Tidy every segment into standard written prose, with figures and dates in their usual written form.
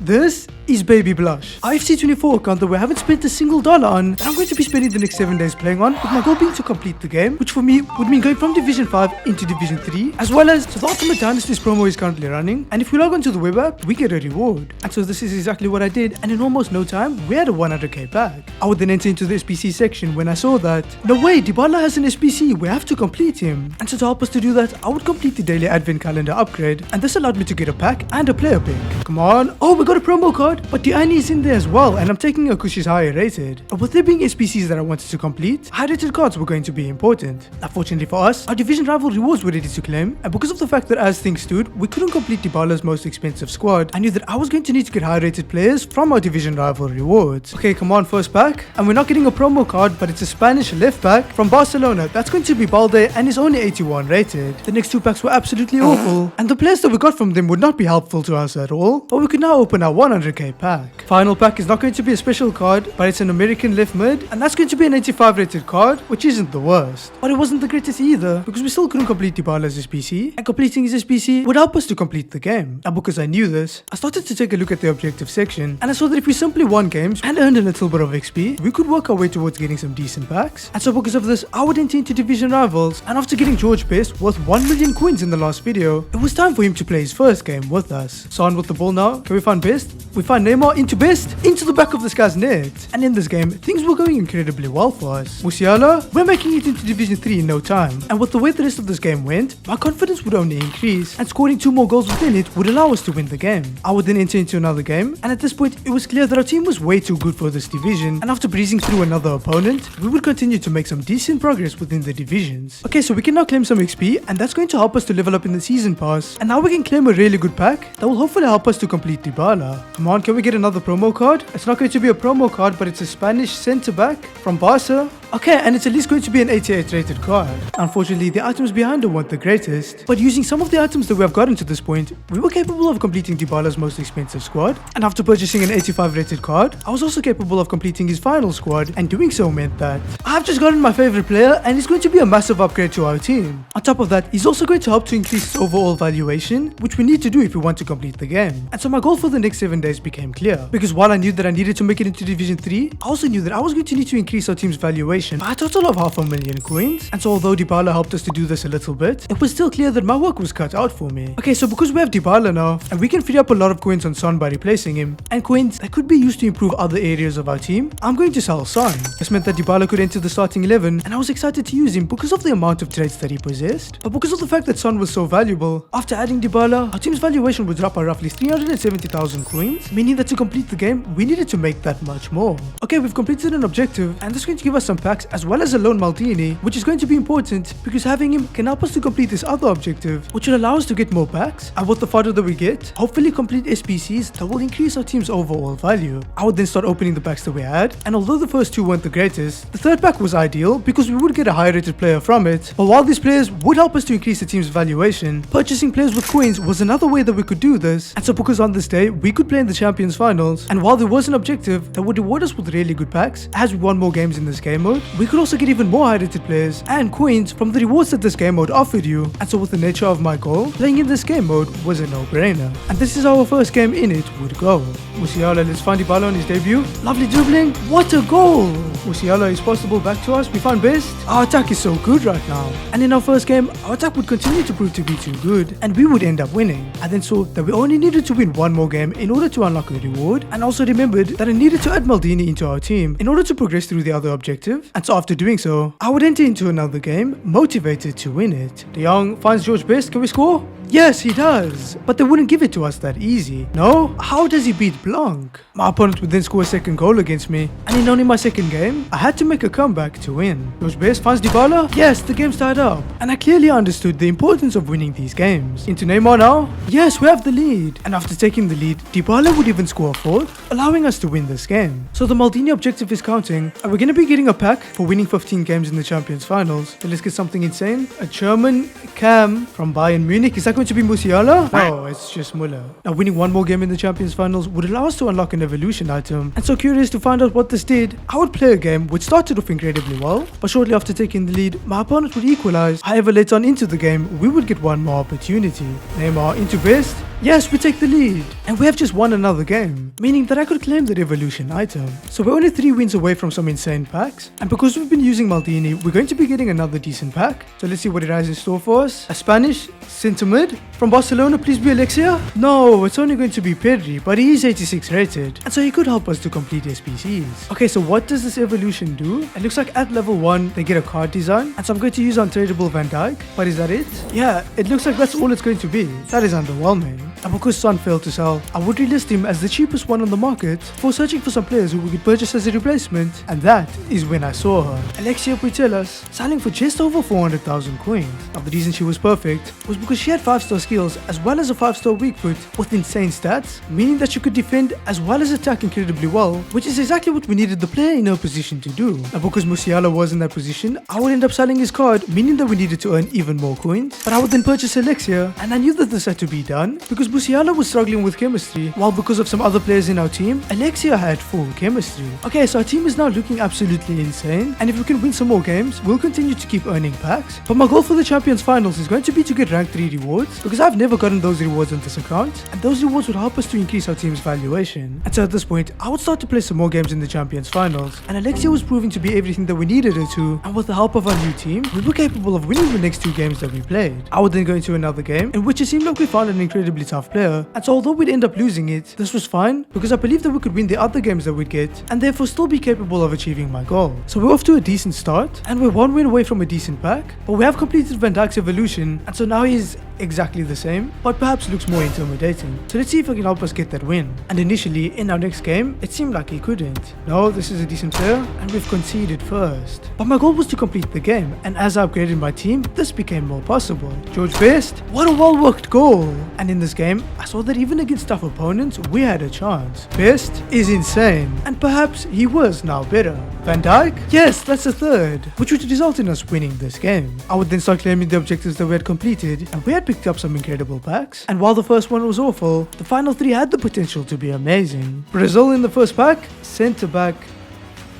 This is Baby Blushh, EAFC 24 account that we haven't spent a single dollar on, that I'm going to be spending the next 7 days playing on, with my goal being to complete the game, which for me would mean going from Division 5 into Division 3, as well as so the Ultimate Dynasties promo is currently running, and if we log onto the web app, we get a reward. And so this is exactly what I did, and in almost no time, we had a 100k pack. I would then enter into the SPC section when I saw that, no way, Dybala has an SPC, we have to complete him. And so to help us to do that, I would complete the daily advent calendar upgrade, and this allowed me to get a pack and a player pick. Come on, oh, we got a promo card, but the Annie is in there as well, and I'm taking a Kush is higher rated. And with there being SPCs that I wanted to complete, high rated cards were going to be important. Unfortunately for us, our division rival rewards were ready to claim, and because of the fact that as things stood, we couldn't complete Dybala's most expensive squad, I knew that I was going to need to get high rated players from our division rival rewards. Okay, come on, first pack, and we're not getting a promo card, but it's a Spanish left back from Barcelona. That's going to be Balde, and is only 81 rated. The next two packs were absolutely awful, and the players that we got from them would not be helpful to us at all, but we could now open our 100k pack. Final pack is not going to be a special card, but it's an American left mid, and that's going to be an 85 rated card, which isn't the worst. But it wasn't the greatest either, because we still couldn't complete Dybala's SPC, and completing his SPC would help us to complete the game. And because I knew this, I started to take a look at the objective section, and I saw that if we simply won games and earned a little bit of XP, we could work our way towards getting some decent packs. And so because of this, I would enter into division rivals, and after getting George Best worth 1 million coins in the last video, it was time for him to play his first game with us. So on with the ball now. Can we find Best? We find Neymar into Best, into the back of this guy's net. And in this game, things were going incredibly well for us. Musiala, we're making it into Division 3 in no time. And with the way the rest of this game went, my confidence would only increase, and scoring 2 more goals within it would allow us to win the game. I would then enter into another game, and at this point, it was clear that our team was way too good for this division, and after breezing through another opponent, we would continue to make some decent progress within the divisions. Okay, so we can now claim some XP, and that's going to help us to level up in the season pass, and now we can claim a really good pack that will hopefully help us to complete Dybala. Come on, can we get another promo card? It's not going to be a promo card, but it's a Spanish centre back from Barca. Okay, and it's at least going to be an 88 rated card. Unfortunately, the items behind it weren't the greatest, but using some of the items that we have gotten to this point, we were capable of completing Dybala's most expensive squad, and after purchasing an 85 rated card, I was also capable of completing his final squad, and doing so meant that I've just gotten my favorite player, and he's going to be a massive upgrade to our team. On top of that, he's also going to help to increase his overall valuation, which we need to do if we want to complete the game. And so my goal for the next 7 days became clear, because while I knew that I needed to make it into Division 3, I also knew that I was going to need to increase our team's valuation by a total of 500,000 coins. And so although Dybala helped us to do this a little bit, it was still clear that my work was cut out for me. Okay, so because we have Dybala now, and we can free up a lot of coins on Son by replacing him, and coins that could be used to improve other areas of our team, I'm going to sell Son. This meant that Dybala could enter the starting 11, and I was excited to use him because of the amount of traits that he possessed. But because of the fact that Son was so valuable, after adding Dybala, our team's valuation would drop by roughly 370,000 coins, meaning that to complete the game, we needed to make that much more. Okay, we've completed an objective, and this is going to give us some packs as well as a loan Maldini, which is going to be important because having him can help us to complete this other objective, which will allow us to get more packs, and with the fodder that we get, hopefully complete SPCs that will increase our team's overall value. I would then start opening the packs that we had, and although the first two weren't the greatest, the third pack was ideal because we would get a high rated player from it, but while these players would help us to increase the team's valuation, purchasing players with coins was another way that we could do this. And so because on this day, we could play in the Champions Finals, and while there was an objective that would reward us with really good packs as we won more games in this game mode, we could also get even more high rated players and coins from the rewards that this game mode offered you. And so with the nature of my goal, playing in this game mode was a no-brainer. And this is how our first game in it would go. Musiala, let's find Dybala on his debut. Lovely dribbling, what a goal! Musiala is possible back to us, we find Best. Our attack is so good right now. And in our first game, our attack would continue to prove to be too good, and we would end up winning. I then saw that we only needed to win one more game in order to unlock a reward, and also remembered that I needed to add Maldini into our team in order to progress through the other objective. And so after doing so, I would enter into another game, motivated to win it. De Jong finds George Best, can we score? Yes, he does, but they wouldn't give it to us that easy. No? How does he beat Blanc? My opponent would then score a second goal against me, and in only my second game, I had to make a comeback to win. George Best finds Dybala? Yes, the game's tied up, and I clearly understood the importance of winning these games. Into Neymar now? Yes, we have the lead, and after taking the lead, Dybala would even score a fourth, allowing us to win this game. So the Maldini objective is counting, and we're going to be getting a pack for winning 15 games in the Champions Finals. So let's get something insane. A German cam from Bayern Munich. Is that going to be Musiala? No, it's just Muller. Now winning one more game in the Champions Finals would allow us to unlock an evolution item, and so curious to find out what this did, I would play a game which started off incredibly well, but shortly after taking the lead, my opponent would equalize. However, later on into the game, we would get one more opportunity. Neymar into Best. Yes, we take the lead. And we have just won another game, meaning that I could claim the evolution item. So we're only 3 wins away from some insane packs. And because we've been using Maldini, we're going to be getting another decent pack. So let's see what it has in store for us. A Spanish centre mid from Barcelona, please be Alexia. No, it's only going to be Pedri, but he is 86 rated. And so he could help us to complete SPCs. Okay, so what does this evolution do? It looks like at level 1, they get a card design. And so I'm going to use untradeable Van Dijk. But is that it? Yeah, it looks like that's all it's going to be. That is underwhelming. And because Son failed to sell, I would relist him as the cheapest one on the market for searching for some players who we could purchase as a replacement. And that is when I saw her. Alexia Putellas selling for just over 400,000 coins. Now the reason she was perfect was because she had 5-star skills as well as a 5-star weak foot with insane stats, meaning that she could defend as well as attack incredibly well, which is exactly what we needed the player in her position to do. Now because Musiala was in that position, I would end up selling his card, meaning that we needed to earn even more coins. But I would then purchase Alexia, and I knew that this had to be done because Musiala was struggling with chemistry, while because of some other players in our team, Alexia had full chemistry. Okay, so our team is now looking absolutely insane, and if we can win some more games, we'll continue to keep earning packs. But my goal for the Champions Finals is going to be to get rank 3 rewards, because I've never gotten those rewards on this account, and those rewards would help us to increase our team's valuation. And so at this point, I would start to play some more games in the Champions Finals, and Alexia was proving to be everything that we needed her to, and with the help of our new team, we were capable of winning the next 2 games that we played. I would then go into another game, in which it seemed like we found an incredibly tough player, and so although we'd end up losing it, this was fine, because I believed that we could win the other games that we'd get, and therefore still be capable of achieving my goal. So we're off to a decent start, and we're 1 win away from a decent pack, but we have completed Van Dijk's evolution, and so now he's exactly the same, but perhaps looks more intimidating. So let's see if he can help us get that win. And initially, in our next game, it seemed like he couldn't. No, this is a decent player, and we've conceded first. But my goal was to complete the game, and as I upgraded my team, this became more possible. George Best, what a well-worked goal! And in this game, I saw that even against tough opponents, we had a chance. Best is insane, and perhaps he was now better. Van Dijk? Yes, that's a third, which would result in us winning this game. I would then start claiming the objectives that we had completed, and we had picked up some incredible packs. And while the first one was awful, the final 3 had the potential to be amazing. Brazil in the first pack, centre back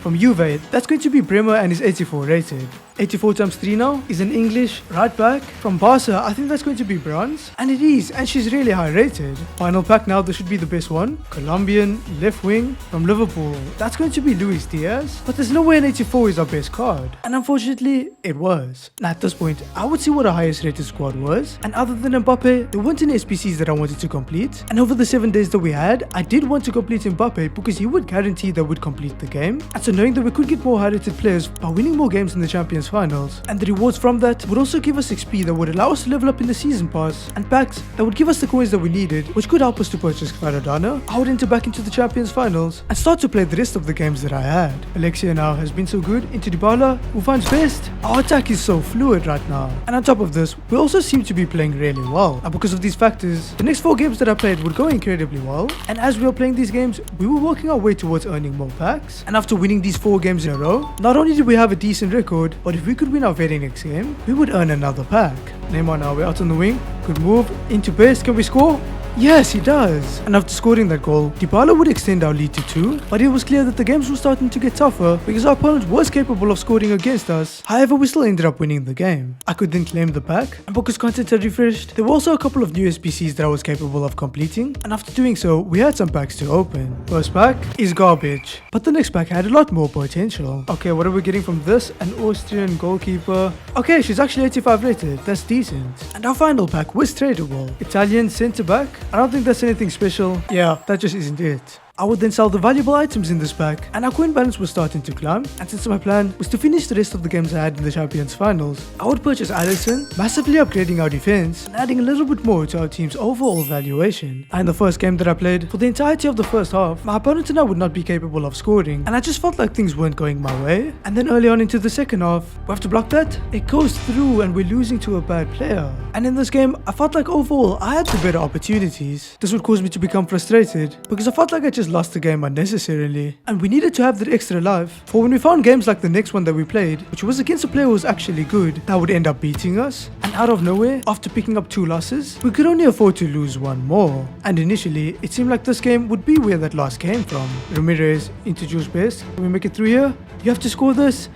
from Juve, that's going to be Bremer and is 84 rated. 84 times 3 now is an English right back from Barca. I think that's going to be bronze, and it is, and she's really high rated. Final pack now, this should be the best one. Colombian left wing from Liverpool, that's going to be Luis Diaz, but there's no way an 84 is our best card, and unfortunately it was. Now at this point, I would see what our highest rated squad was, and other than Mbappe, there weren't any SPCs that I wanted to complete, and over the 7 days that we had, I did want to complete Mbappe because he would guarantee that we'd complete the game, and so knowing that we could get more high rated players by winning more games in the Champions Finals, and the rewards from that would also give us XP that would allow us to level up in the season pass, and packs that would give us the coins that we needed, which could help us to purchase Maradona. I would enter back into the Champions Finals and start to play the rest of the games that I had. Alexia now has been so good into Dybala, who finds Best. Our attack is so fluid right now, and on top of this, we also seem to be playing really well. And because of these factors, the next 4 games that I played would go incredibly well, and as we were playing these games, we were working our way towards earning more packs. And after winning these 4 games in a row, not only did we have a decent record, but if we could win our very next game, we would earn another pack. Neymar now, we're out on the wing, good move, into Best, can we score? Yes, he does. And after scoring that goal, Dybala would extend our lead to 2, but it was clear that the games were starting to get tougher because our opponent was capable of scoring against us. However, we still ended up winning the game. I could then claim the pack, and because content had refreshed, there were also a couple of new SPCs that I was capable of completing, and after doing so, we had some packs to open. First pack is garbage, but the next pack had a lot more potential. Okay, what are we getting from this? An Austrian goalkeeper. Okay, she's actually 85 rated, that's decent. And our final pack was tradable. Italian centre back. I don't think that's anything special. Yeah, that just isn't it. I would then sell the valuable items in this pack, and our coin balance was starting to climb, and since my plan was to finish the rest of the games I had in the Champions Finals, I would purchase Alisson, massively upgrading our defense, and adding a little bit more to our team's overall valuation. And the first game that I played, for the entirety of the first half, my opponent and I would not be capable of scoring, and I just felt like things weren't going my way. And then early on into the second half, we have to block that, it goes through and we're losing to a bad player. And in this game, I felt like overall I had the better opportunities. This would cause me to become frustrated, because I felt like I just lost the game unnecessarily, and we needed to have that extra life for when we found games like the next one that we played, which was against a player who was actually good, that would end up beating us. And out of nowhere, after picking up 2 losses, we could only afford to lose 1 more. And initially, it seemed like this game would be where that loss came from. Ramirez into Jules Best. Can we make it through here? You have to score this.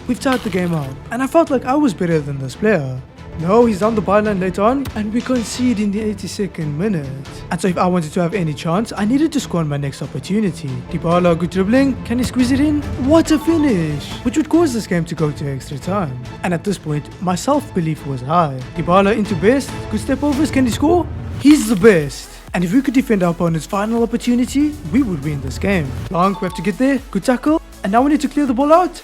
We've tied the game out, and I felt like I was better than this player. No, he's down the byline later on, and we concede in the 82nd minute. And so if I wanted to have any chance, I needed to score on my next opportunity. Dybala, good dribbling. Can he squeeze it in? What a finish! Which would cause this game to go to extra time. And at this point, my self-belief was high. Dybala into best. Good step overs. Can he score? He's the best. And if we could defend our opponent's final opportunity, we would win this game. Long, we have to get there. Good tackle. And now we need to clear the ball out.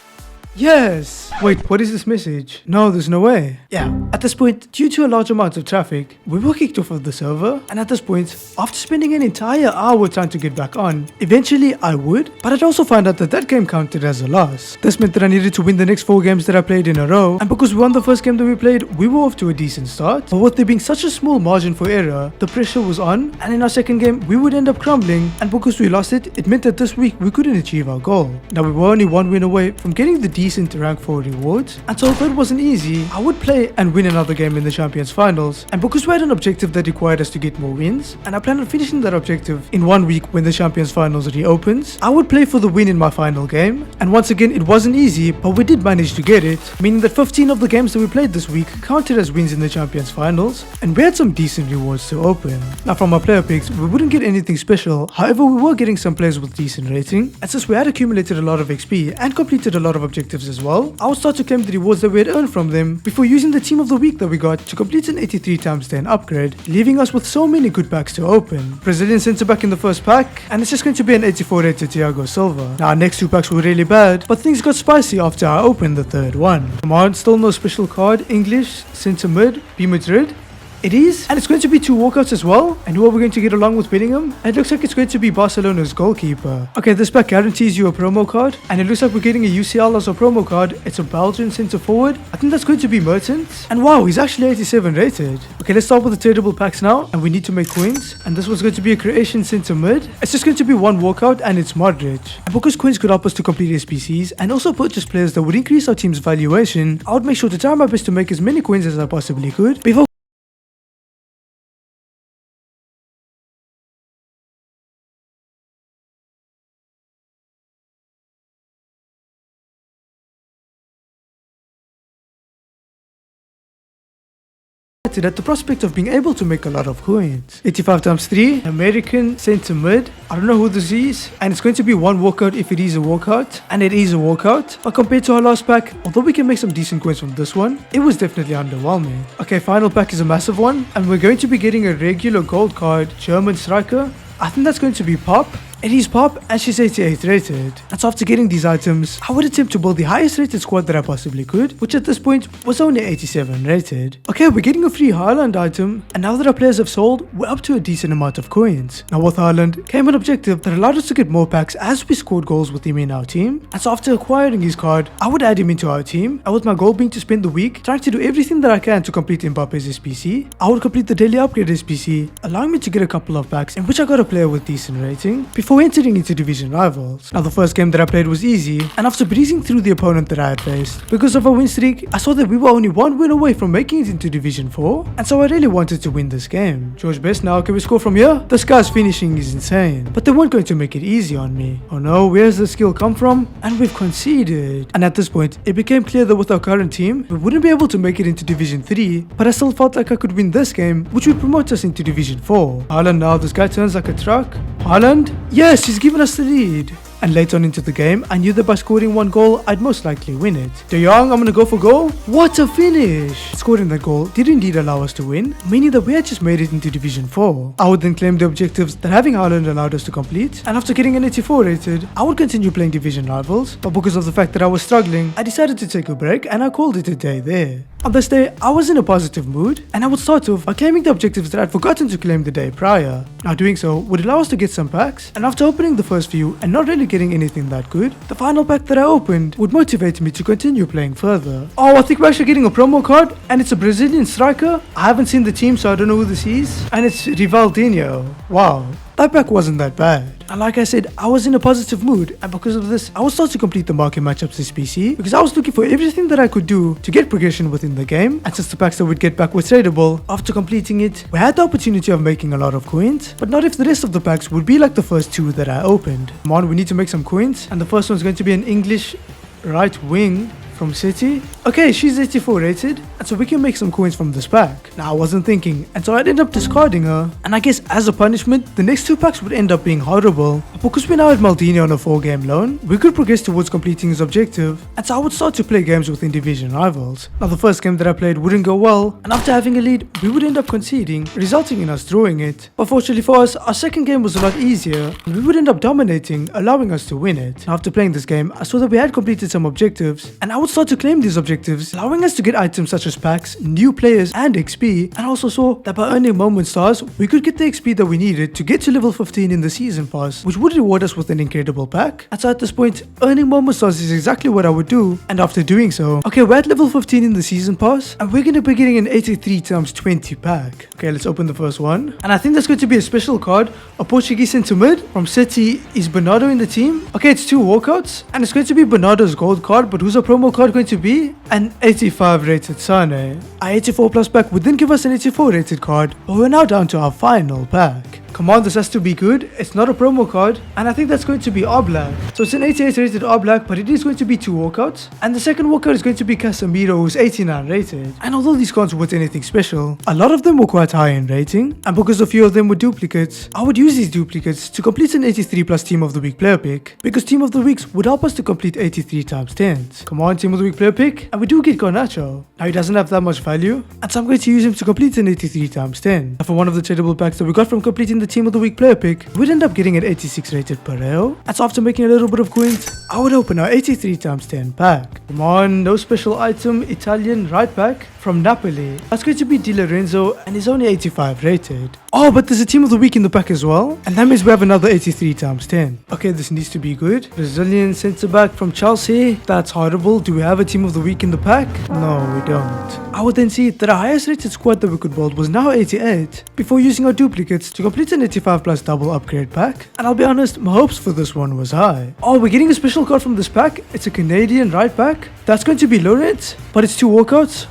Yes! Wait, what is this message? No, there's no way. Yeah, at this point, due to a large amount of traffic, we were kicked off of the server. And at this point, after spending an entire hour trying to get back on, eventually I would, but I'd also find out that that game counted as a loss. This meant that I needed to win the next 4 games that I played in a row. And because we won the first game that we played, we were off to a decent start. But with there being such a small margin for error, the pressure was on. And in our second game, we would end up crumbling. And because we lost it, it meant that this week we couldn't achieve our goal. Now we were only 1 win away from getting the decent rank 4 rewards, and so if it wasn't easy, I would play and win another game in the Champions Finals. And because we had an objective that required us to get more wins, and I plan on finishing that objective in 1 week when the Champions Finals reopens, I would play for the win in my final game. And once again, it wasn't easy, but we did manage to get it, meaning that 15 of the games that we played this week counted as wins in the Champions Finals, and we had some decent rewards to open. Now from our player picks, we wouldn't get anything special, however we were getting some players with decent rating, and since we had accumulated a lot of XP and completed a lot of objectives as well, I would start to claim the rewards that we had earned from them before using the team of the week that we got to complete an 83 times 10 upgrade, leaving us with so many good packs to open. Brazilian centre back in the first pack, and it's just going to be an 84 rated Thiago Silva. Now our next 2 packs were really bad, but things got spicy after I opened the 3rd one. Come on, still no special card. English, centre mid, B Madrid. It is, and it's going to be 2 walkouts as well. And who are we going to get along with Bellingham? And it looks like it's going to be Barcelona's goalkeeper. Okay, this pack guarantees you a promo card, and it looks like we're getting a UCL as a promo card. It's a Belgian centre forward. I think that's going to be Mertens. And wow, he's actually 87 rated. Okay, let's start with the tradable packs now, and we need to make coins. And this was going to be a Croatian centre mid. It's just going to be 1 walkout, and it's Modric. And because coins could help us to complete SPCs and also purchase players that would increase our team's valuation, I would make sure to try my best to make as many coins as I possibly could before at the prospect of being able to make a lot of coins. 85 times 3, American centre mid. I don't know who this is, and it's going to be 1 walkout if it is a walkout, and it is a walkout. But compared to our last pack, although we can make some decent coins from this one, it was definitely underwhelming. Okay, final pack is a massive one, and we're going to be getting a regular gold card German striker. I think that's going to be Pop. It is Pop, and she's 88 rated. And so after getting these items, I would attempt to build the highest rated squad that I possibly could, which at this point was only 87 rated. Okay, we're getting a free Haaland item, and now that our players have sold, we're up to a decent amount of coins. Now with Haaland came an objective that allowed us to get more packs as we scored goals with him in our team. And so after acquiring his card, I would add him into our team, and with my goal being to spend the week trying to do everything that I can to complete Mbappe's SPC, I would complete the daily upgrade SPC, allowing me to get a couple of packs in which I got a player with decent rating before entering into division rivals. Now the first game that I played was easy, and after breezing through the opponent that I had faced, because of our win streak, I saw that we were only 1 win away from making it into division 4, and so I really wanted to win this game. George Best, now can we score from here? This guy's finishing is insane, but they weren't going to make it easy on me. Oh no, where's the skill come from? And we've conceded. And at this point, it became clear that with our current team, we wouldn't be able to make it into division 3, but I still felt like I could win this game, which would promote us into division 4. Haaland, now this guy turns like a truck. Haaland? Yes, he's given us the lead. And later on into the game, I knew that by scoring 1 goal, I'd most likely win it. De Jong, I'm gonna go for goal. What a finish! Scoring that goal did indeed allow us to win, meaning that we had just made it into Division 4. I would then claim the objectives that having Haaland allowed us to complete, and after getting an 84 rated, I would continue playing Division Rivals, but because of the fact that I was struggling, I decided to take a break and I called it a day there. On this day, I was in a positive mood, and I would start off by claiming the objectives that I'd forgotten to claim the day prior. Now doing so would allow us to get some packs, and after opening the first few and not really getting anything that good, the final pack that I opened would motivate me to continue playing further. Oh, I think we're actually getting a promo card, and it's a Brazilian striker. I haven't seen the team, so I don't know who this is, and it's Rivaldinho. Wow. That pack wasn't that bad. And like I said, I was in a positive mood, and because of this, I would start to complete the market matchups this PC because I was looking for everything that I could do to get progression within the game. And since the packs that we'd get back were tradable, after completing it, we had the opportunity of making a lot of coins, but not if the rest of the packs would be like the first 2 that I opened. Come on, we need to make some coins, and the first one's going to be an English right wing from City. Okay, she's 84 rated, and so we can make some coins from this pack. Now I wasn't thinking, and so I'd end up discarding her. And I guess as a punishment, the next 2 packs would end up being horrible. Because we now had Maldini on a 4-game loan, we could progress towards completing his objective, and so I would start to play games with in-division rivals. Now the first game that I played wouldn't go well, and after having a lead, we would end up conceding, resulting in us drawing it. But fortunately for us, our second game was a lot easier, and we would end up dominating, allowing us to win it. Now after playing this game, I saw that we had completed some objectives, and I would start to claim these objectives, allowing us to get items such as packs, new players, and XP. And I also saw that by earning moment stars, we could get the XP that we needed to get to level 15 in the season pass, which would reward us with an incredible pack. And so at this point, earning moment stars is exactly what I would do, and after doing so, okay, we're at level 15 in the season pass, and we're going to be getting an 83 times 20 pack. Okay, let's open the first one, and I think that's going to be a special card, a Portuguese centre mid. From City is Bernardo in the team. Okay, it's 2 walkouts, and it's going to be Bernardo's gold card, but who's our promo card going to be? An 85 rated Sane. Our 84 plus pack would then give us an 84 rated card, but we're now down to our final pack. Come on, this has to be good. It's not a promo card, and I think that's going to be Oblak. So it's an 88 rated Oblak, but it is going to be 2 walkouts, and the second walkout is going to be Casemiro, who's 89 rated. And although these cards weren't anything special, a lot of them were quite high in rating, and because a few of them were duplicates, I would use these duplicates to complete an 83 plus Team of the Week player pick, because Team of the Weeks would help us to complete 83 times 10s. Come on, Team of the Week player pick, and we do get Garnacho. Now he doesn't have that much value, and so I'm going to use him to complete an 83 times 10. And for one of the tradable packs that we got from completing the Team of the Week player pick, we'd end up getting an 86 rated Pareo. And so after making a little bit of coins, I would open our 83 times 10 pack. Come on, no special item, Italian right back from Napoli. That's going to be Di Lorenzo, and he's only 85 rated. Oh, but there's a Team of the Week in the pack as well, and that means we have another 83 times 10. Okay, this needs to be good. Brazilian centre back from Chelsea. That's horrible. Do we have a Team of the Week in the pack? No, we don't. I would then see that our highest rated squad that we could build was now 88, before using our duplicates to complete an 85 plus double upgrade pack. And I'll be honest, my hopes for this one was high. Oh, we're getting a special card from this pack. It's a Canadian right back. That's going to be Laurent, but it's 2 walkouts.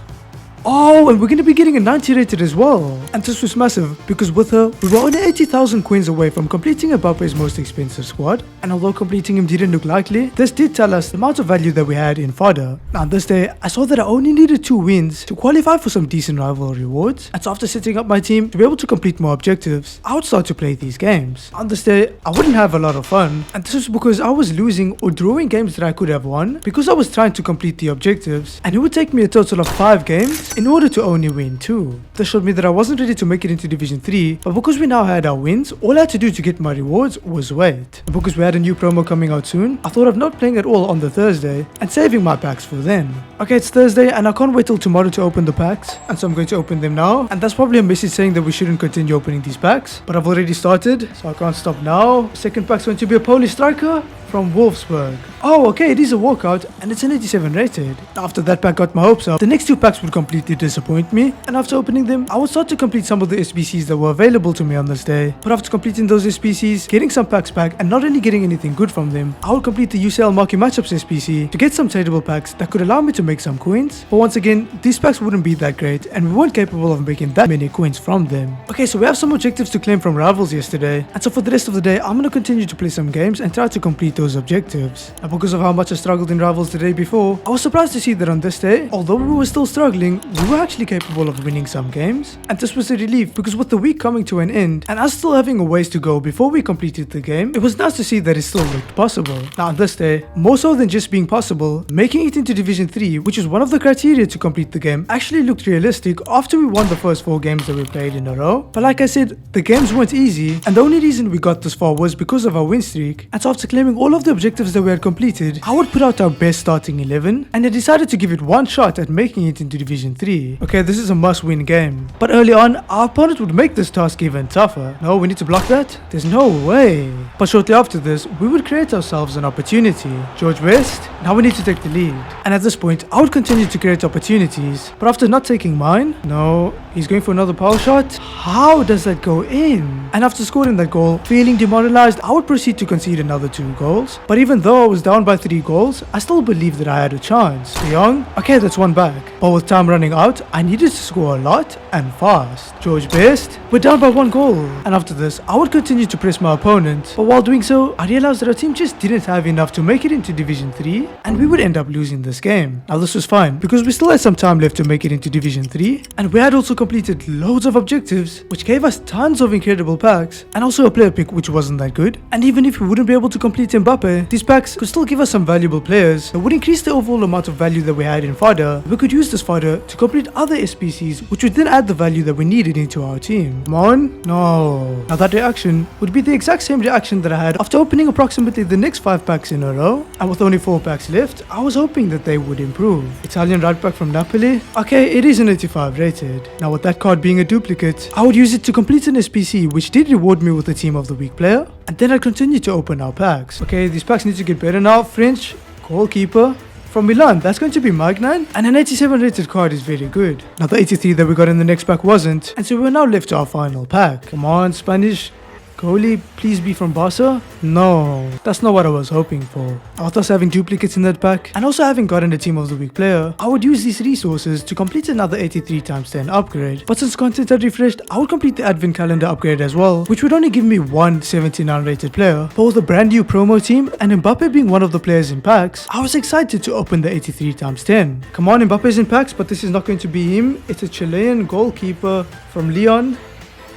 Oh, and we're going to be getting a 90 rated as well. And this was massive, because with her, we were only 80,000 coins away from completing Mbappe's most expensive squad. And although completing him didn't look likely, this did tell us the amount of value that we had in fodder. Now on this day, I saw that I only needed 2 wins to qualify for some decent rival rewards. And so after setting up my team to be able to complete more objectives, I would start to play these games. On this day, I wouldn't have a lot of fun. And this was because I was losing or drawing games that I could have won, because I was trying to complete the objectives. And it would take me a total of 5 games in order to only win 2. This showed me that I wasn't ready to make it into Division 3, but because we now had our wins, all I had to do to get my rewards was wait. And because we had a new promo coming out soon, I thought of not playing at all on the Thursday and saving my packs for then. Okay, it's Thursday and I can't wait till tomorrow to open the packs, and so I'm going to open them now. And that's probably a message saying that we shouldn't continue opening these packs, but I've already started, so I can't stop now. Second pack's going to be a Polish striker from Wolfsburg. Oh, okay, it is a walkout, and it's an 87 rated. After that pack got my hopes up, the next 2 packs would completely disappoint me, and after opening them, I would start to complete some of the SBCs that were available to me on this day. But after completing those SBCs, getting some packs back, and not really getting anything good from them, I would complete the UCL Marquee Matchups SBC to get some tradable packs that could allow me to make some coins. But once again, these packs wouldn't be that great, and we weren't capable of making that many coins from them. Okay, so we have some objectives to claim from rivals yesterday, and so for the rest of the day, I'm gonna continue to play some games and try to complete those objectives. And because of how much I struggled in rivals the day before, I was surprised to see that on this day, although we were still struggling, we were actually capable of winning some games. And this was a relief, because with the week coming to an end and us still having a ways to go before we completed the game, it was nice to see that it still looked possible. Now on this day, more so than just being possible, making it into Division 3, which is one of the criteria to complete the game, actually looked realistic after we won the first 4 games that we played in a row. But like I said, the games weren't easy, and the only reason we got this far was because of our win streak. And so after claiming all of the objectives that we had completed, I would put out our best starting 11, and I decided to give it one shot at making it into Division 3. Okay, this is a must-win game, but early on, our opponent would make this task even tougher. No, we need to block that? There's no way. But shortly after this, we would create ourselves an opportunity. George West, now we need to take the lead. And at this point, I would continue to create opportunities, but after not taking mine, no, he's going for another power shot. How does that go in? And after scoring that goal, feeling demoralized, I would proceed to concede another 2 goals. But even though I was down by 3 goals, I still believed that I had a chance. De Jong, okay, that's one back. But with time running out, I needed to score a lot and fast. George Best, we're down by 1 goal. And after this, I would continue to press my opponent. But while doing so, I realized that our team just didn't have enough to make it into Division 3, and we would end up losing this game. Now this was fine, because we still had some time left to make it into Division 3, and we had also completed loads of objectives, which gave us tons of incredible packs, and also a player pick which wasn't that good. And even if we wouldn't be able to complete Mbappe, these packs could still give us some valuable players that would increase the overall amount of value that we had in fodder. We could use this fodder to complete other SPCs, which would then add the value that we needed into our team. Come on? No. Now that reaction would be the exact same reaction that I had after opening approximately the next 5 packs in a row, and with only 4 packs left, I was hoping that they would improve. Italian right back from Napoli. Okay, it is an 85 rated. Now with that card being a duplicate, I would use it to complete an SPC, which did reward me with a Team of the Week player, and then I'd continue to open our packs. Okay, these packs need to get better now. French goalkeeper from Milan, that's going to be Magnan, and an 87 rated card is very good. Now the 83 that we got in the next pack wasn't, and so we're now left to our final pack. Come on, Spanish goalie, please be from Barca? No, that's not what I was hoping for. After us having duplicates in that pack, and also having gotten a Team of the Week player, I would use these resources to complete another 83 times 10 upgrade. But since content had refreshed, I would complete the advent calendar upgrade as well, which would only give me one 79 rated player. But with a brand new promo team, and Mbappe being one of the players in packs, I was excited to open the 83 times 10. Come on, Mbappe's in packs, but this is not going to be him. It's a Chilean goalkeeper from Lyon.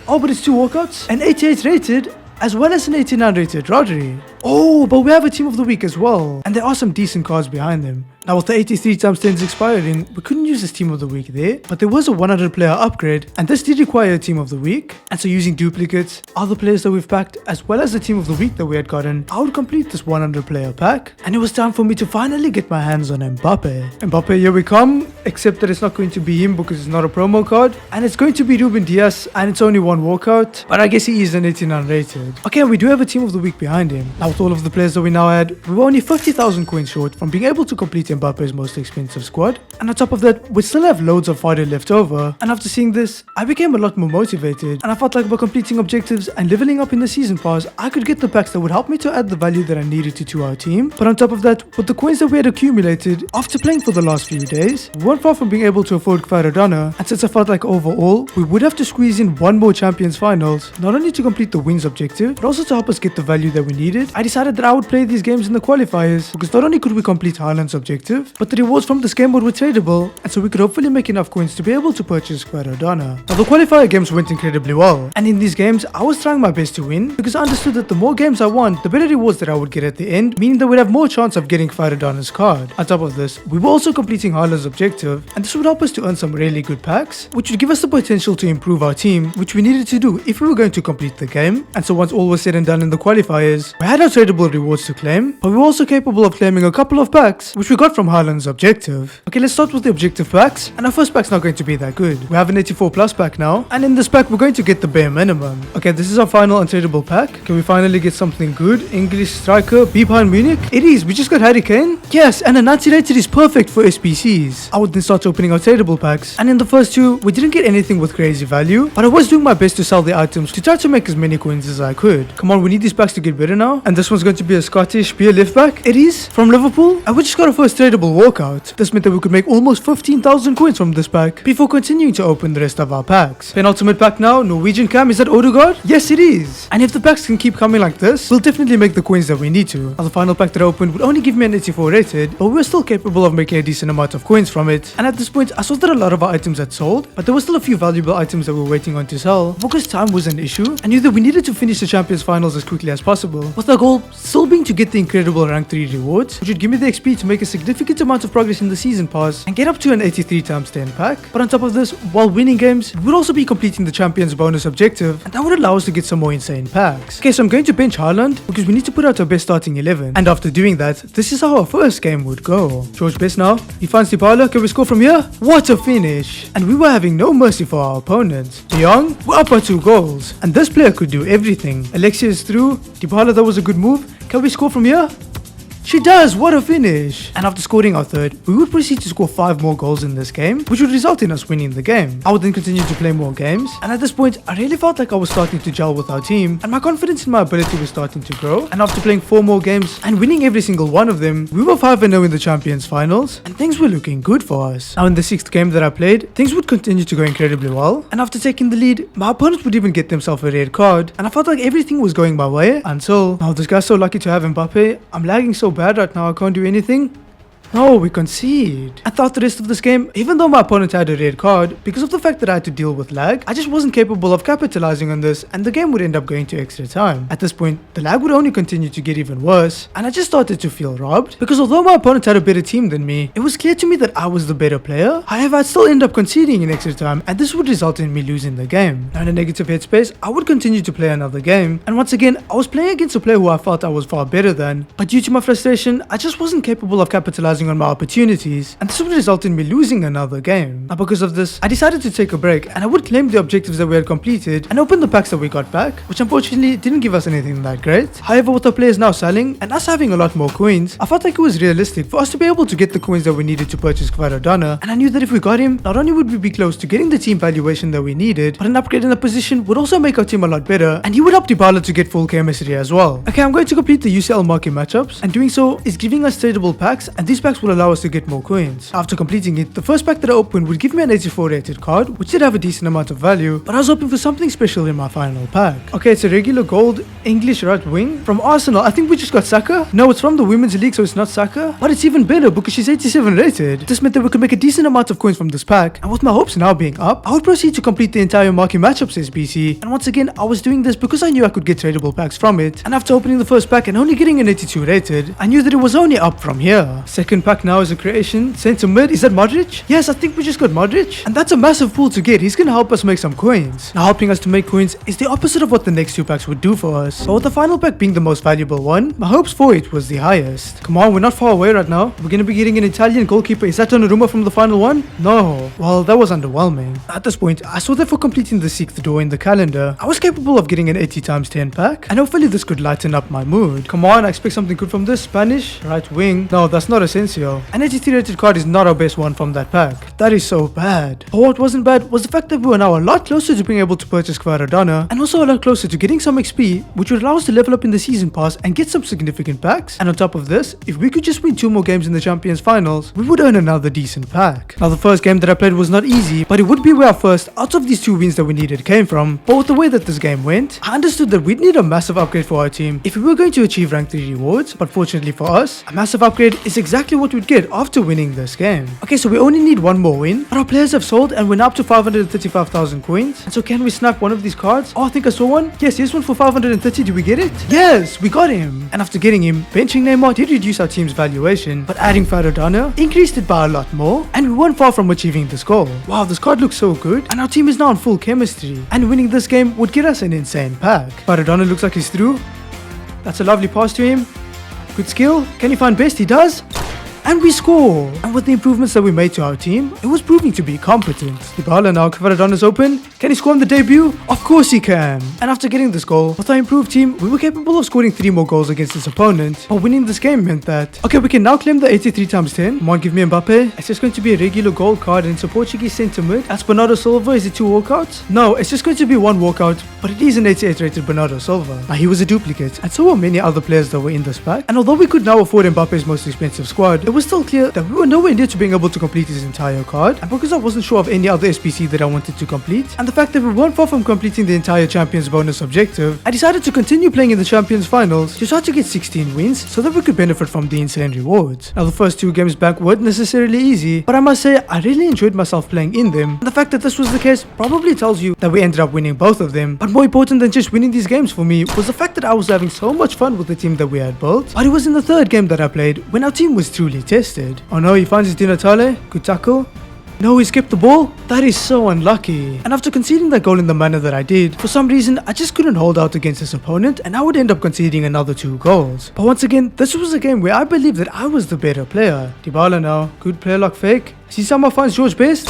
Oh, but it's 2 walkouts, an 88 rated, as well as an 89 rated Rodri. Oh, but we have a Team of the Week as well, and there are some decent cards behind them. Now with the 83 times 10s expiring, we couldn't use this Team of the Week there, but there was a 100 player upgrade, and this did require a Team of the Week, and so using duplicates, other players that we've packed, as well as the Team of the Week that we had gotten, I would complete this 100 player pack, and it was time for me to finally get my hands on Mbappe. Mbappe, here we come, except that it's not going to be him because it's not a promo card, and it's going to be Ruben Diaz, and it's only 1 walkout, but I guess he is an 89 rated. Okay, we do have a Team of the Week behind him. Now with all of the players that we now had, we were only 50,000 coins short from being able to complete Mbappe's most expensive squad, and on top of that, we still have loads of fodder left over. And after seeing this, I became a lot more motivated, and I felt like by completing objectives and leveling up in the season pass, I could get the packs that would help me to add the value that I needed to our team. But on top of that, with the coins that we had accumulated after playing for the last few days, we weren't far from being able to afford Kvaradona, and since I felt like overall, we would have to squeeze in 1 more Champions Finals, not only to complete the wins objective, but also to help us get the value that we needed. I decided that I would play these games in the qualifiers, because not only could we complete Haaland's objective, but the rewards from this game were tradable, and so we could hopefully make enough coins to be able to purchase Kvaradona. Now the qualifier games went incredibly well, and in these games, I was trying my best to win, because I understood that the more games I won, the better rewards that I would get at the end, meaning that we'd have more chance of getting Kvaradona's card. On top of this, we were also completing Haaland's objective, and this would help us to earn some really good packs, which would give us the potential to improve our team, which we needed to do if we were going to complete the game. And so once all was said and done in the qualifiers, we had our tradable rewards to claim, but we were also capable of claiming a couple of packs, which we got from Haaland's objective. Okay, let's start with the objective packs, and our first pack's not going to be that good. We have an 84 plus pack now, and in this pack we're going to get the bare minimum. Okay, this is our final untradeable pack. Can we finally get something good? English striker, B behind Munich? It is, we just got Harry Kane. Yes, and a 90 rated is perfect for SPCs. I would then start opening our tradable packs, and in the first 2, we didn't get anything with crazy value, but I was doing my best to sell the items to try to make as many coins as I could. Come on, we need these packs to get better now, and this one's going to be a Scottish beer left back. It is, from Liverpool, and we just got our first tradable walkout. This meant that we could make almost 15,000 coins from this pack before continuing to open the rest of our packs. Penultimate pack now, Norwegian cam, is that Odegaard? Yes, it is. And if the packs can keep coming like this, we'll definitely make the coins that we need to. Now the final pack that I opened would only give me an 84 rated, but we were still capable of making a decent amount of coins from it. And at this point, I saw that a lot of our items had sold, but there were still a few valuable items that we were waiting on to sell. Because time was an issue, I knew that we needed to finish the Champions Finals as quickly as possible, with our goal still being to get the incredible rank 3 rewards, which would give me the XP to make a significant amount of progress in the season pass and get up to an 83 times 10 pack. But on top of this, while winning games, we would also be completing the Champions bonus objective, and that would allow us to get some more insane packs. Okay, so I'm going to bench Haaland because we need to put out our best starting 11, and after doing that, this is how our first game would go. George Best now, he finds Dybala. Can we score from here? What a finish! And we were having no mercy for our opponents. De Jong, we're up by 2 goals, and this player could do everything. Alexia is through. Dybala, that was a good move. Can we score from here? She does, what a finish. And after scoring our third, we would proceed to score 5 more goals in this game, which would result in us winning the game. I would then continue to play more games, and at this point, I really felt like I was starting to gel with our team, and my confidence in my ability was starting to grow. And after playing 4 more games and winning every single one of them, we were 5-0 in the Champions Finals, and things were looking good for us. Now in the 6th game that I played, things would continue to go incredibly well, and after taking the lead, my opponent would even get themselves a red card, and I felt like everything was going my way until, now this guy's so lucky to have Mbappe. I'm lagging so bad right now, I can't do anything. No, we concede. And throughout the rest of this game, even though my opponent had a red card, because of the fact that I had to deal with lag, I just wasn't capable of capitalizing on this, and the game would end up going to extra time. At this point, the lag would only continue to get even worse, and I just started to feel robbed, because although my opponent had a better team than me, it was clear to me that I was the better player. However, I'd still end up conceding in extra time, and this would result in me losing the game. Now in a negative headspace, I would continue to play another game, and once again, I was playing against a player who I felt I was far better than, but due to my frustration, I just wasn't capable of capitalizing on my opportunities, and this would result in me losing another game. Now because of this, I decided to take a break, and I would claim the objectives that we had completed and open the packs that we got back, which unfortunately didn't give us anything that great. However, with the players now selling and us having a lot more coins, I felt like it was realistic for us to be able to get the coins that we needed to purchase Kvaradona, and I knew that if we got him, not only would we be close to getting the team valuation that we needed, but an upgrade in the position would also make our team a lot better, and he would help Dybala to get full chemistry as well. Okay, I'm going to complete the UCL market matchups, and doing so is giving us tradable packs, and these packs will allow us to get more coins. After completing it, the first pack that I opened would give me an 84 rated card, which did have a decent amount of value, but I was hoping for something special in my final pack. Okay, it's a regular gold English right wing from Arsenal. I think we just got Saka. No, it's from the Women's League, so it's not Saka, but it's even better because she's 87 rated. This meant that we could make a decent amount of coins from this pack, and with my hopes now being up, I would proceed to complete the entire market matchups SBC, and once again, I was doing this because I knew I could get tradable packs from it, and after opening the first pack and only getting an 82 rated, I knew that it was only up from here. Second pack now is a creation, centre mid. Is that Modric? Yes, I think we just got Modric, and that's a massive pool to get. He's gonna help us make some coins. Now helping us to make coins is the opposite of what the next 2 packs would do for us, so with the final pack being the most valuable one, my hopes for it was the highest. Come on, we're not far away right now. We're gonna be getting an Italian goalkeeper. Is that Donnarumma from the final one? No. Well, that was underwhelming. At this point, I saw that for completing the 6th door in the calendar, I was capable of getting an 80 times 10 pack, and hopefully this could lighten up my mood. Come on, I expect something good from this. Spanish right wing. No, that's not Asensio. An 83 rated card is not our best one from that pack. That is so bad. But what wasn't bad was the fact that we were now a lot closer to being able to purchase Kvaradona, and also a lot closer to getting some XP, which would allow us to level up in the season pass and get some significant packs. And on top of this, if we could just win 2 more games in the Champions Finals, we would earn another decent pack. Now the first game that I played was not easy, but it would be where our first out of these 2 wins that we needed came from. But with the way that this game went, I understood that we'd need a massive upgrade for our team if we were going to achieve rank 3 rewards, but fortunately for us, a massive upgrade is exactly what we'd get after winning this game. Okay, so we only need 1 more win, but our players have sold and we're now up to 535,000 coins. And so can we snap one of these cards? Oh, I think I saw one. Yes, here's one for 530. Did we get it? Yes, we got him. And after getting him, benching Neymar did reduce our team's valuation, but adding Kvaradona increased it by a lot more, and we weren't far from achieving this goal. Wow, this card looks so good, and our team is now on full chemistry, and winning this game would get us an insane pack. Kvaradona looks like he's through. That's a lovely pass to him. Good skill. Can he find best? He does. And we score! And with the improvements that we made to our team, it was proving to be competent. Dybala now, Kvaradona's open. Can he score on the debut? Of course he can! And after getting this goal, with our improved team, we were capable of scoring 3 more goals against this opponent. But winning this game meant that, okay, we can now claim the 83 times 10. Come on, give me Mbappe. It's just going to be a regular gold card, and it's a Portuguese centre mid. That's Bernardo Silva. Is it 2 walkouts? No, it's just going to be 1 walkout, but it is an 88 rated Bernardo Silva. Now he was a duplicate, and so were many other players that were in this pack. And although we could now afford Mbappe's most expensive squad, it was still clear that we were nowhere near to being able to complete his entire card, and because I wasn't sure of any other SPC that I wanted to complete, and the fact that we weren't far from completing the entire Champions bonus objective, I decided to continue playing in the Champions Finals to try to get 16 wins so that we could benefit from the insane rewards. Now the first 2 games back weren't necessarily easy, but I must say I really enjoyed myself playing in them, and the fact that this was the case probably tells you that we ended up winning both of them. But more important than just winning these games for me was the fact that I was having so much fun with the team that we had built. But it was in the 3rd game that I played when our team was truly tested. Oh no, he finds his Di Natale. Good tackle. No, he skipped the ball? That is so unlucky. And after conceding that goal in the manner that I did, for some reason, I just couldn't hold out against this opponent, and I would end up conceding another 2 goals. But once again, this was a game where I believed that I was the better player. Dybala now. Good player lock fake. See, somehow finds George best.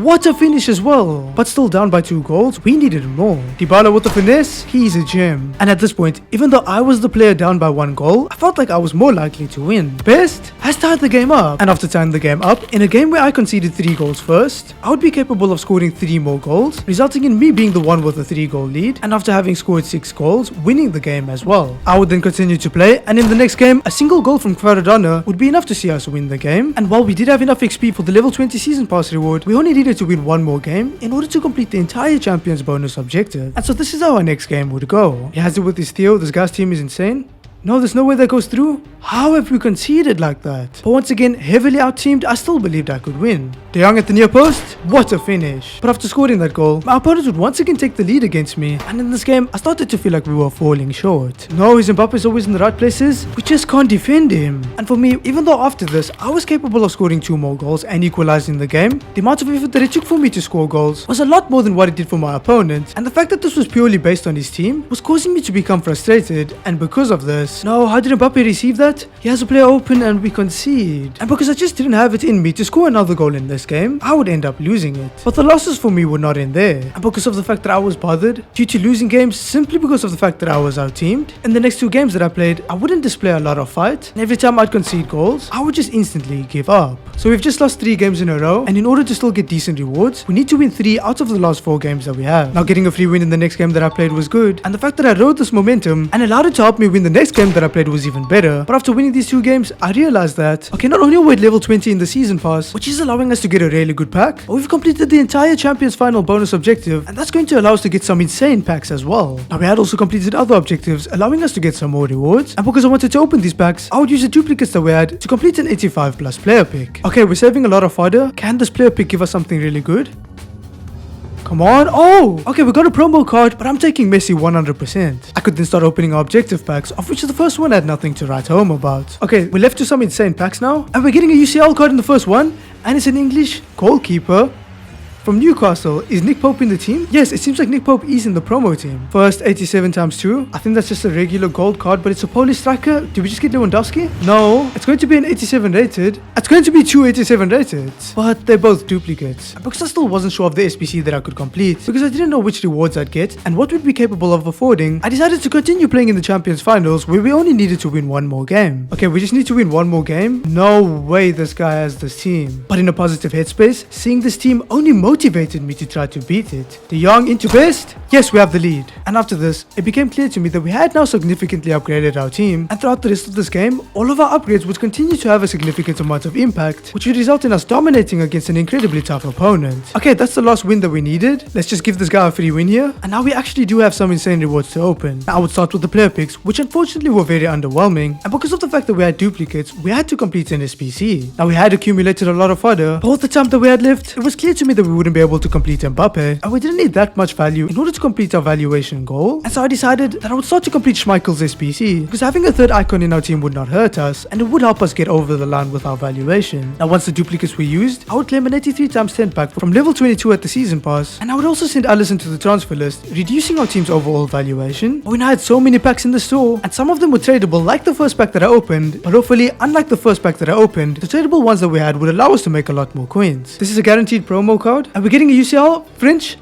What a finish as well. But still down by 2 goals, we needed more. Dybala with the finesse, he's a gem. And at this point, even though I was the player down by 1 goal, I felt like I was more likely to win. Best has tied the game up. And after tying the game up, in a game where I conceded 3 goals first, I would be capable of scoring 3 more goals, resulting in me being the one with a 3-goal lead, and after having scored 6 goals, winning the game as well. I would then continue to play, and in the next game, a single goal from Kvaradona would be enough to see us win the game. And while we did have enough XP for the level 20 season pass reward, we only needed to win 1 more game in order to complete the entire Champions bonus objective. And so this is how our next game would go. He has it with his Theo. This guy's team is insane. No, there's no way that goes through. How have we conceded like that? But once again, heavily out-teamed, I still believed I could win. De Jong at the near post, what a finish. But after scoring that goal, my opponent would once again take the lead against me. And in this game, I started to feel like we were falling short. No, his Mbappe is always in the right places. We just can't defend him. And for me, even though after this, I was capable of scoring 2 more goals and equalizing the game, the amount of effort that it took for me to score goals was a lot more than what it did for my opponent. And the fact that this was purely based on his team was causing me to become frustrated. And because of this, no, how did Mbappe receive that? He has a player open and we concede. And because I just didn't have it in me to score another goal in this game, I would end up losing it. But the losses for me would not end there. And because of the fact that I was bothered due to losing games simply because of the fact that I was out-teamed, in the next 2 games that I played, I wouldn't display a lot of fight. And every time I'd concede goals, I would just instantly give up. So we've just lost 3 games in a row, and in order to still get decent rewards, we need to win 3 out of the last 4 games that we have. Now getting a free win in the next game that I played was good, and the fact that I rode this momentum and allowed it to help me win the next game that I played was even better. But after winning these 2 games, I realized that, okay, not only are we at level 20 in the season pass, which is allowing us to get a really good pack, but we've completed the entire Champions Final bonus objective, and that's going to allow us to get some insane packs as well. Now we had also completed other objectives, allowing us to get some more rewards, and because I wanted to open these packs, I would use the duplicates that we had to complete an 85 plus player pick. Okay, we're saving a lot of fodder. Can this player pick give us something really good? Come on. Oh, okay, we got a promo card, but I'm taking Messi 100%. I could then start opening our objective packs, of which the first one had nothing to write home about. Okay, we're left to some insane packs now, and we're getting a UCL card in the first one, and it's an English goalkeeper. From Newcastle, is Nick Pope in the team? Yes, it seems like Nick Pope is in the promo team. First, 87 times 2. I think that's just a regular gold card, but it's a Polish striker. Did we just get Lewandowski? No, it's going to be an 87 rated. It's going to be 2 87 rated. But they're both duplicates. Because I still wasn't sure of the SBC that I could complete, because I didn't know which rewards I'd get and what we'd be capable of affording, I decided to continue playing in the Champions Finals, where we only needed to win 1 more game. Okay, we just need to win 1 more game? No way this guy has this team. But in a positive headspace, seeing this team only motivated me to try to beat it. De Jong into best. Yes, we have the lead. And after this, it became clear to me that we had now significantly upgraded our team, and throughout the rest of this game, all of our upgrades would continue to have a significant amount of impact, which would result in us dominating against an incredibly tough opponent. Okay, that's the last win that we needed. Let's just give this guy a free win here. And now we actually do have some insane rewards to open. Now, I would start with the player picks, which unfortunately were very underwhelming, and because of the fact that we had duplicates, we had to complete an SPC. Now, we had accumulated a lot of fodder, but with the time that we had left, it was clear to me that we wouldn't be able to complete Mbappe, and we didn't need that much value in order to complete our valuation goal. And so I decided that I would start to complete Schmeichel's SPC, because having a third icon in our team would not hurt us, and it would help us get over the line with our valuation. Now, once the duplicates were used, I would claim an 83 times 10 pack from level 22 at the season pass, and I would also send Alisson to the transfer list, reducing our team's overall valuation. But we now had so many packs in the store, and some of them were tradable like the first pack that I opened, but hopefully, unlike the first pack that I opened, the tradable ones that we had would allow us to make a lot more coins. This is a guaranteed promo card, and we're getting a UCL French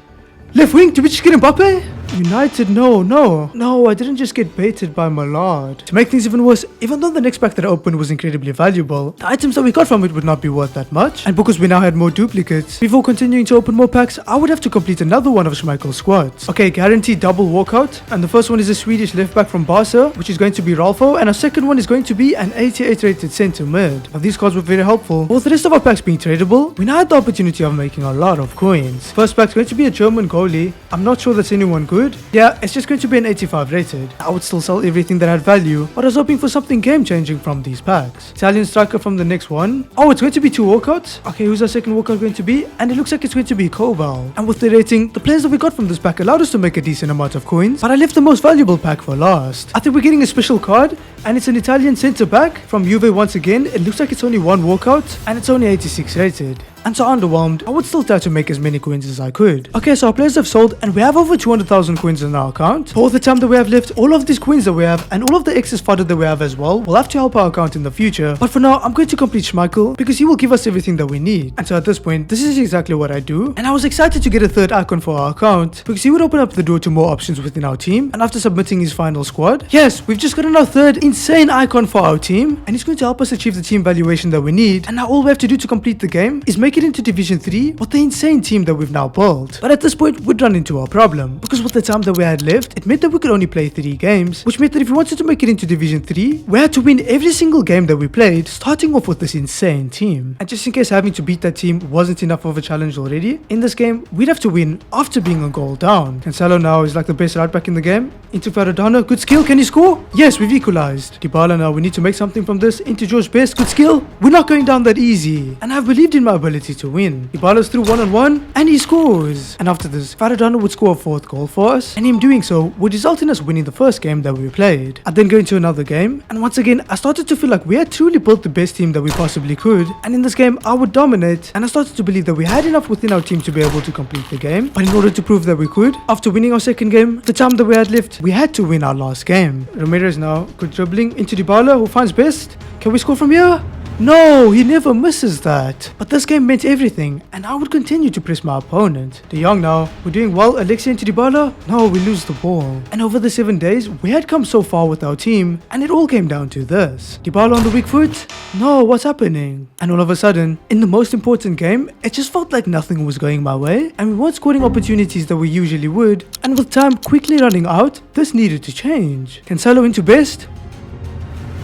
left wing. Did we just get Mbappe? United, no, I didn't just get baited by Malard. To make things even worse, even though the next pack that I opened was incredibly valuable, the items that we got from it would not be worth that much, and because we now had more duplicates, before continuing to open more packs, I would have to complete another one of Schmeichel's squads. Okay, guaranteed double walkout, and the first one is a Swedish left back from Barca, which is going to be Rolfo, and our second one is going to be an 88 rated centre mid. Now these cards were very helpful. With the rest of our packs being tradable, we now had the opportunity of making a lot of coins. First pack's going to be a German goalie. I'm not sure that's anyone good. Yeah, it's just going to be an 85 rated. I would still sell everything that had value, but I was hoping for something game changing from these packs. Italian striker from the next one. Oh, it's going to be 2 walkouts. Okay, who's our second walkout going to be? And it looks like it's going to be Kobal. And with the rating, the players that we got from this pack allowed us to make a decent amount of coins, but I left the most valuable pack for last. I think we're getting a special card, and it's an Italian centre back from Juve once again. It looks like it's only 1 walkout, and it's only 86 rated. and so underwhelmed, I would still try to make as many coins as I could. Okay, so our players have sold and we have over 200,000 coins in our account. For all the time that we have left, all of these coins that we have and all of the excess fodder that we have as well will have to help our account in the future. But for now, I'm going to complete Schmeichel because he will give us everything that we need. And so at this point, this is exactly what I do. And I was excited to get a third icon for our account because he would open up the door to more options within our team. And after submitting his final squad, yes, we've just gotten our third insane icon for our team, and he's going to help us achieve the team valuation that we need. And now all we have to do to complete the game is make it into Division 3 with the insane team that we've now built. But at this point, we'd run into a problem because with the time that we had left, it meant that we could only play 3 games, which meant that if we wanted to make it into Division 3, we had to win every single game that we played, starting off with this insane team. And just in case having to beat that team wasn't enough of a challenge already, in this game, we'd have to win after being a goal down. Cancelo now is like the best right back in the game. Into Maradona, good skill, can he score? Yes, we've equalized. Dybala now, we need to make something from this. Into George Best, good skill. We're not going down that easy. And I've believed in my ability to win. Dybala's through 1-on-1, and he scores. And after this, Maradona would score a 4th goal for us, and him doing so would result in us winning the first game that we played. I'd then go into another game, and once again, I started to feel like we had truly built the best team that we possibly could. And in this game, I would dominate, and I started to believe that we had enough within our team to be able to complete the game. But in order to prove that we could, after winning our second game, the time that we had left, we had to win our last game. Ramirez now, good dribbling into Dybala, who finds Best. Can we score from here? No, he never misses that. But this game meant everything, and I would continue to press my opponent. De Jong now, we're doing well. Alexia into Dybala. No, we lose the ball. And over the 7 days, we had come so far with our team, and it all came down to this. Dybala on the weak foot. No, what's happening? And all of a sudden, in the most important game, it just felt like nothing was going my way, and we weren't scoring opportunities that we usually would. And with time quickly running out, this needed to change. Cancelo into Best.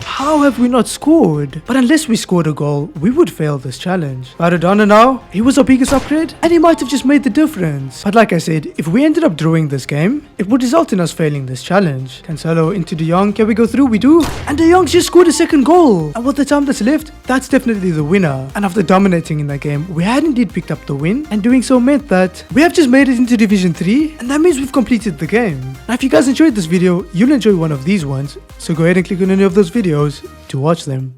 How have we not scored? But unless we scored a goal, we would fail this challenge. Maradona now, he was our biggest upgrade, and he might have just made the difference. But like I said, if we ended up drawing this game, it would result in us failing this challenge. Cancelo into De Jong, can we go through? We do. And De Jong's just scored a 2nd goal. And with the time that's left, that's definitely the winner. And after dominating in that game, we had indeed picked up the win, and doing so meant that we have just made it into Division 3, and that means we've completed the game. Now if you guys enjoyed this video, you'll enjoy one of these ones, so go ahead and click on any of those videos to watch them.